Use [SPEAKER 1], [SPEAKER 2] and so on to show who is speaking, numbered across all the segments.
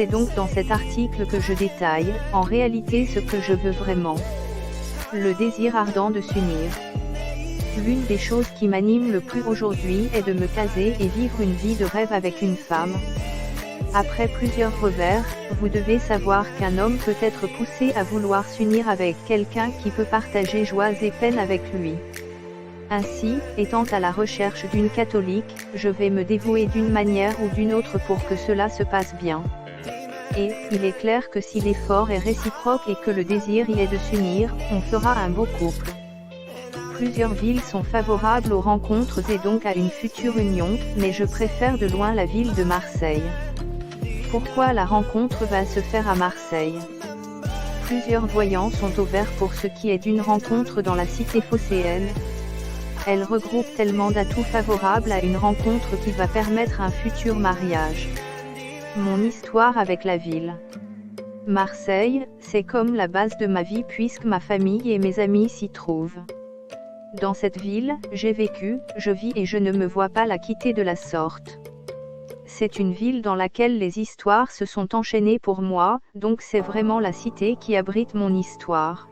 [SPEAKER 1] C'est donc dans cet article que je détaille, en réalité ce que je veux vraiment. Le désir ardent de s'unir. L'une des choses qui m'anime le plus aujourd'hui est de me caser et vivre une vie de rêve avec une femme. Après plusieurs revers, vous devez savoir qu'un homme peut être poussé à vouloir s'unir avec quelqu'un qui peut partager joies et peines avec lui. Ainsi, étant à la recherche d'une catholique, je vais me dévouer d'une manière ou d'une autre pour que cela se passe bien. Et, il est clair que si l'effort est réciproque et que le désir y est de s'unir, on fera un beau couple. Plusieurs villes sont favorables aux rencontres et donc à une future union, mais je préfère de loin la ville de Marseille. Pourquoi la rencontre va se faire à Marseille? Plusieurs voyants sont au vert pour ce qui est d'une rencontre dans la cité phocéenne. Elle regroupe tellement d'atouts favorables à une rencontre qui va permettre un futur mariage. Mon histoire avec la ville. Marseille, c'est comme la base de ma vie puisque ma famille et mes amis s'y trouvent. Dans cette ville, j'ai vécu, je vis et je ne me vois pas la quitter de la sorte. C'est une ville dans laquelle les histoires se sont enchaînées pour moi, donc c'est vraiment la cité qui abrite mon histoire.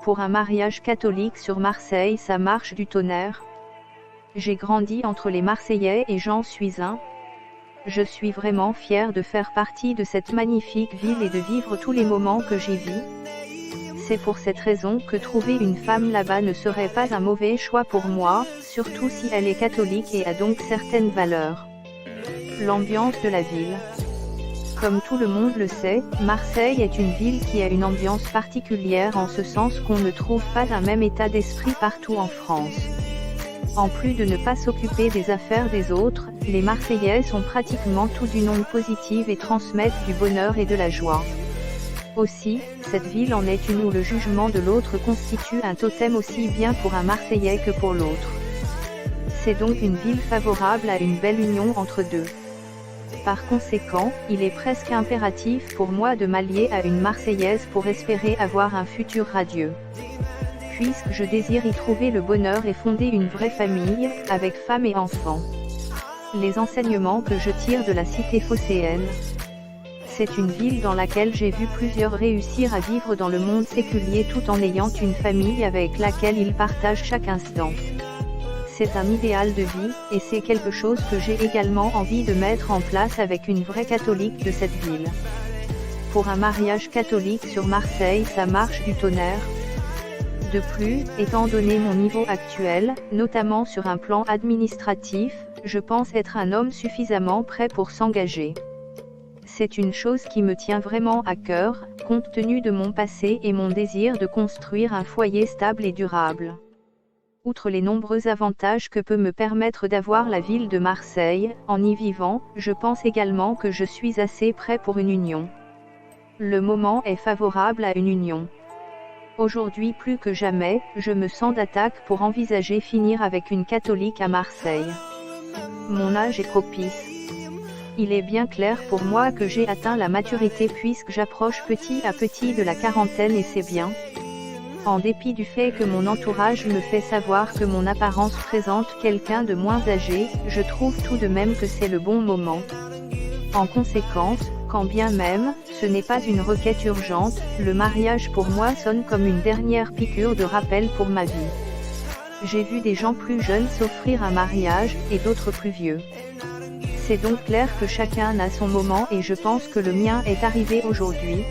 [SPEAKER 1] Pour un mariage catholique sur Marseille, ça marche du tonnerre. J'ai grandi entre les Marseillais et j'en suis un. Je suis vraiment fière de faire partie de cette magnifique ville et de vivre tous les moments que j'y vis. C'est pour cette raison que trouver une femme là-bas ne serait pas un mauvais choix pour moi, surtout si elle est catholique et a donc certaines valeurs. L'ambiance de la ville. Comme tout le monde le sait, Marseille est une ville qui a une ambiance particulière en ce sens qu'on ne trouve pas un même état d'esprit partout en France. En plus de ne pas s'occuper des affaires des autres, les Marseillais sont pratiquement tous d'une onde positive et transmettent du bonheur et de la joie. Aussi, cette ville en est une où le jugement de l'autre constitue un totem aussi bien pour un Marseillais que pour l'autre. C'est donc une ville favorable à une belle union entre deux. Par conséquent, il est presque impératif pour moi de m'allier à une Marseillaise pour espérer avoir un futur radieux. Puisque je désire y trouver le bonheur et fonder une vraie famille, avec femme et enfants. Les enseignements que je tire de la cité phocéenne. C'est une ville dans laquelle j'ai vu plusieurs réussir à vivre dans le monde séculier tout en ayant une famille avec laquelle ils partagent chaque instant. C'est un idéal de vie, et c'est quelque chose que j'ai également envie de mettre en place avec une vraie catholique de cette ville. Pour un mariage catholique sur Marseille, ça marche du tonnerre. De plus, étant donné mon niveau actuel, notamment sur un plan administratif, je pense être un homme suffisamment prêt pour s'engager. C'est une chose qui me tient vraiment à cœur, compte tenu de mon passé et mon désir de construire un foyer stable et durable. Outre les nombreux avantages que peut me permettre d'avoir la ville de Marseille, en y vivant, je pense également que je suis assez prêt pour une union. Le moment est favorable à une union. Aujourd'hui plus que jamais, je me sens d'attaque pour envisager finir avec une catholique à Marseille. Mon âge est propice. Il est bien clair pour moi que j'ai atteint la maturité puisque j'approche petit à petit de la quarantaine et c'est bien. En dépit du fait que mon entourage me fait savoir que mon apparence présente quelqu'un de moins âgé, je trouve tout de même que c'est le bon moment. En conséquence, quand bien même, ce n'est pas une requête urgente, le mariage pour moi sonne comme une dernière piqûre de rappel pour ma vie. J'ai vu des gens plus jeunes s'offrir un mariage, et d'autres plus vieux. C'est donc clair que chacun a son moment et je pense que le mien est arrivé aujourd'hui.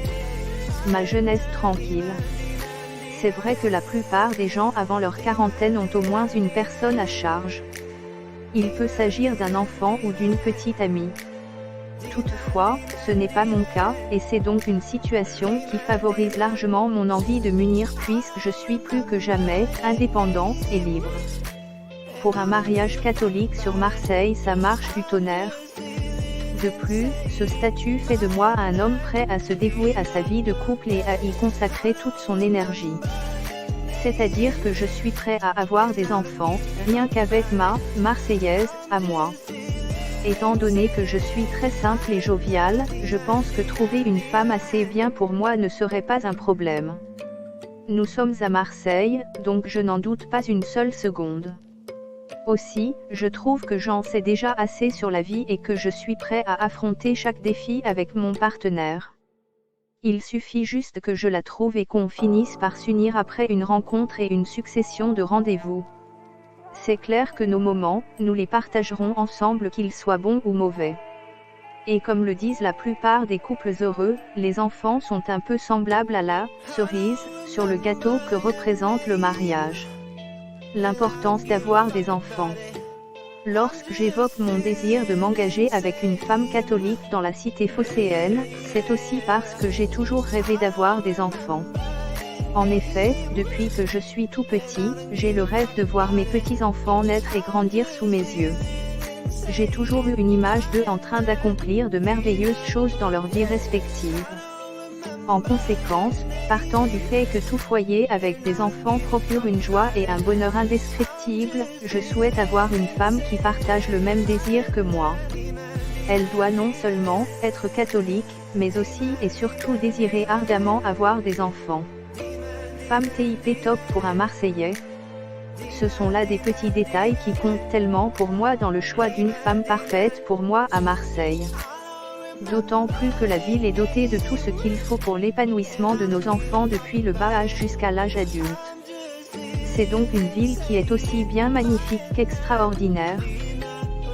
[SPEAKER 1] Ma jeunesse tranquille. C'est vrai que la plupart des gens avant leur quarantaine ont au moins une personne à charge. Il peut s'agir d'un enfant ou d'une petite amie. Toutefois, ce n'est pas mon cas, et c'est donc une situation qui favorise largement mon envie de m'unir puisque je suis plus que jamais indépendant et libre. Pour un mariage catholique sur Marseille, ça marche du tonnerre. De plus, ce statut fait de moi un homme prêt à se dévouer à sa vie de couple et à y consacrer toute son énergie. C'est-à-dire que je suis prêt à avoir des enfants, rien qu'avec ma Marseillaise, à moi. Étant donné que je suis très simple et joviale, je pense que trouver une femme assez bien pour moi ne serait pas un problème. Nous sommes à Marseille, donc je n'en doute pas une seule seconde. Aussi, je trouve que j'en sais déjà assez sur la vie et que je suis prêt à affronter chaque défi avec mon partenaire. Il suffit juste que je la trouve et qu'on finisse par s'unir après une rencontre et une succession de rendez-vous. C'est clair que nos moments, nous les partagerons ensemble qu'ils soient bons ou mauvais. Et comme le disent la plupart des couples heureux, les enfants sont un peu semblables à la cerise sur le gâteau que représente le mariage. L'importance d'avoir des enfants. Lorsque j'évoque mon désir de m'engager avec une femme catholique dans la cité phocéenne, c'est aussi parce que j'ai toujours rêvé d'avoir des enfants. En effet, depuis que je suis tout petit, j'ai le rêve de voir mes petits-enfants naître et grandir sous mes yeux. J'ai toujours eu une image d'eux en train d'accomplir de merveilleuses choses dans leur vie respective. En conséquence, partant du fait que tout foyer avec des enfants procure une joie et un bonheur indescriptibles, je souhaite avoir une femme qui partage le même désir que moi. Elle doit non seulement être catholique, mais aussi et surtout désirer ardemment avoir des enfants. Femme TIP top pour un Marseillais. Ce sont là des petits détails qui comptent tellement pour moi dans le choix d'une femme parfaite pour moi à Marseille. D'autant plus que la ville est dotée de tout ce qu'il faut pour l'épanouissement de nos enfants depuis le bas âge jusqu'à l'âge adulte. C'est donc une ville qui est aussi bien magnifique qu'extraordinaire.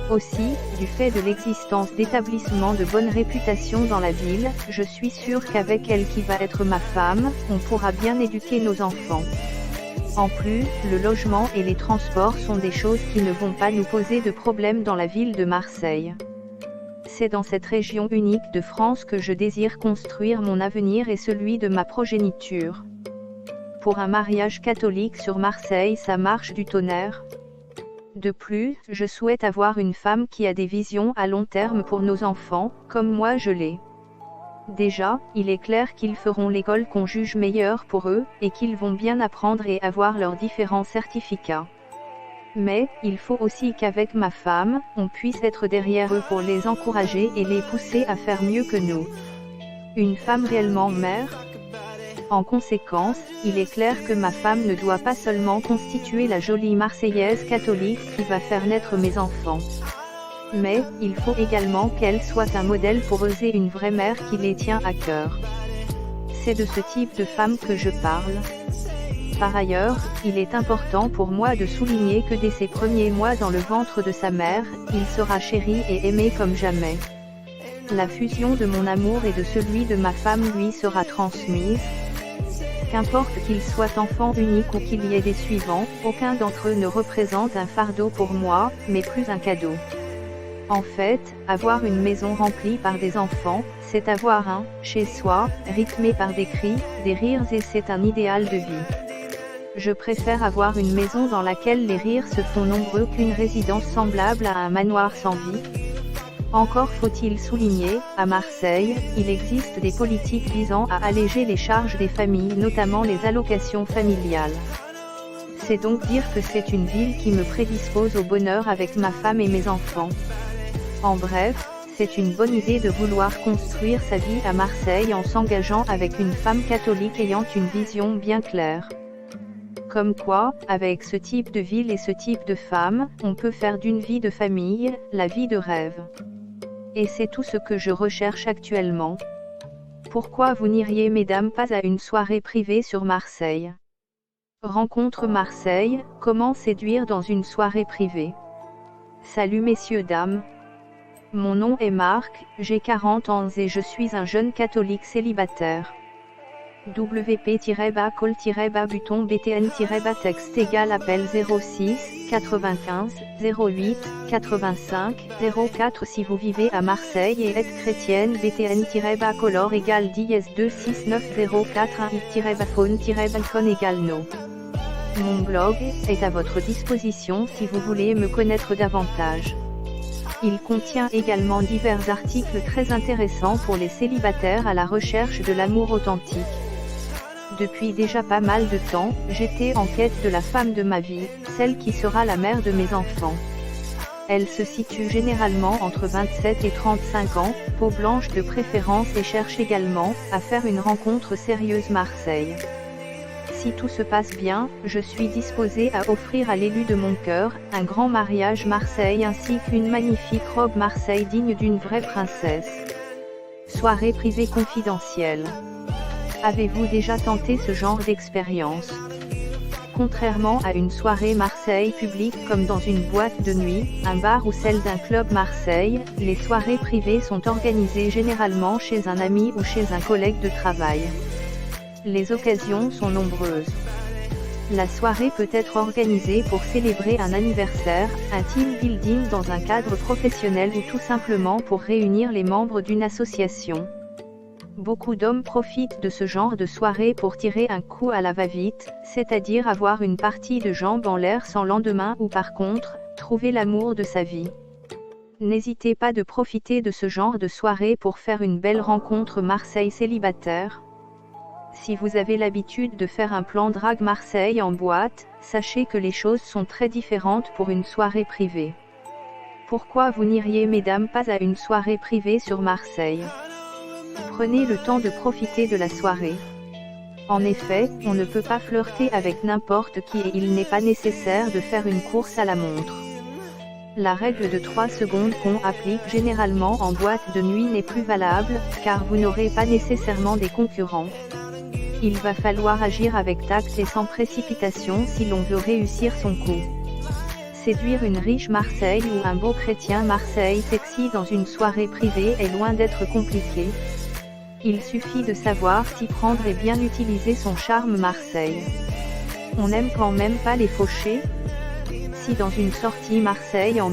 [SPEAKER 1] Aussi, du fait de l'existence d'établissements de bonne réputation dans la ville, je suis sûre qu'avec elle qui va être ma femme, on pourra bien éduquer nos enfants. En plus, le logement et les transports sont des choses qui ne vont pas nous poser de problème dans la ville de Marseille. C'est dans cette région unique de France que je désire construire mon avenir et celui de ma progéniture. Pour un mariage catholique sur Marseille, ça marche du tonnerre. De plus, je souhaite avoir une femme qui a des visions à long terme pour nos enfants, comme moi je l'ai. Déjà, il est clair qu'ils feront l'école qu'on juge meilleure pour eux, et qu'ils vont bien apprendre et avoir leurs différents certificats. Mais, il faut aussi qu'avec ma femme, on puisse être derrière eux pour les encourager et les pousser à faire mieux que nous. Une femme réellement mère. En conséquence, il est clair que ma femme ne doit pas seulement constituer la jolie Marseillaise catholique qui va faire naître mes enfants. Mais, il faut également qu'elle soit un modèle pour eux et une vraie mère qui les tient à cœur. C'est de ce type de femme que je parle. Par ailleurs, il est important pour moi de souligner que dès ses premiers mois dans le ventre de sa mère, il sera chéri et aimé comme jamais. La fusion de mon amour et de celui de ma femme lui sera transmise. Qu'importe qu'il soit enfant unique ou qu'il y ait des suivants, aucun d'entre eux ne représente un fardeau pour moi, mais plus un cadeau. En fait, avoir une maison remplie par des enfants, c'est avoir un « chez soi » rythmé par des cris, des rires et c'est un idéal de vie. Je préfère avoir une maison dans laquelle les rires se font nombreux qu'une résidence semblable à un manoir sans vie. Encore faut-il souligner, à Marseille, il existe des politiques visant à alléger les charges des familles, notamment les allocations familiales. C'est donc dire que c'est une ville qui me prédispose au bonheur avec ma femme et mes enfants. En bref, c'est une bonne idée de vouloir construire sa vie à Marseille en s'engageant avec une femme catholique ayant une vision bien claire. Comme quoi, avec ce type de ville et ce type de femme, on peut faire d'une vie de famille, la vie de rêve. Et c'est tout ce que je recherche actuellement. Pourquoi vous n'iriez mesdames pas à une soirée privée sur Marseille? Rencontre Marseille, comment séduire dans une soirée privée? Salut messieurs dames. Mon nom est Marc, j'ai 40 ans et je suis un jeune catholique célibataire. WP-call-buton BTN-texte égal appel 06 95 08 85 04 si vous vivez à Marseille et êtes chrétienne BTN-color égal 10-26904-8-phone-balcon égal no. Mon blog est à votre disposition si vous voulez me connaître davantage. Il contient également divers articles très intéressants pour les célibataires à la recherche de l'amour authentique. Depuis déjà pas mal de temps, j'étais en quête de la femme de ma vie, celle qui sera la mère de mes enfants. Elle se situe généralement entre 27 et 35 ans, peau blanche de préférence et cherche également à faire une rencontre sérieuse Marseille. si tout se passe bien, je suis disposée à offrir à l'élu de mon cœur, un grand mariage Marseille ainsi qu'une magnifique robe Marseille digne d'une vraie princesse. Soirée privée confidentielle. Avez-vous déjà tenté ce genre d'expérience? Contrairement à une soirée Marseille publique comme dans une boîte de nuit, un bar ou celle d'un club Marseille, les soirées privées sont organisées généralement chez un ami ou chez un collègue de travail. Les occasions sont nombreuses. La soirée peut être organisée pour célébrer un anniversaire, un team building dans un cadre professionnel ou tout simplement pour réunir les membres d'une association. Beaucoup d'hommes profitent de ce genre de soirée pour tirer un coup à la va-vite, c'est-à-dire avoir une partie de jambes en l'air sans lendemain ou par contre, trouver l'amour de sa vie. N'hésitez pas de profiter de ce genre de soirée pour faire une belle rencontre Marseille célibataire. Si vous avez l'habitude de faire un plan drague Marseille en boîte, sachez que les choses sont très différentes pour une soirée privée. Pourquoi vous n'iriez mesdames pas à une soirée privée sur Marseille? Prenez le temps de profiter de la soirée. En effet, on ne peut pas flirter avec n'importe qui et il n'est pas nécessaire de faire une course à la montre. La règle de 3 secondes qu'on applique généralement en boîte de nuit n'est plus valable, car vous n'aurez pas nécessairement des concurrents. Il va falloir agir avec tact et sans précipitation si l'on veut réussir son coup. Séduire une riche Marseille ou un beau chrétien Marseille sexy dans une soirée privée est loin d'être compliqué. Il suffit de savoir s'y prendre et bien utiliser son charme Marseille. On n'aime quand même pas les fauchés? Si dans une sortie Marseille en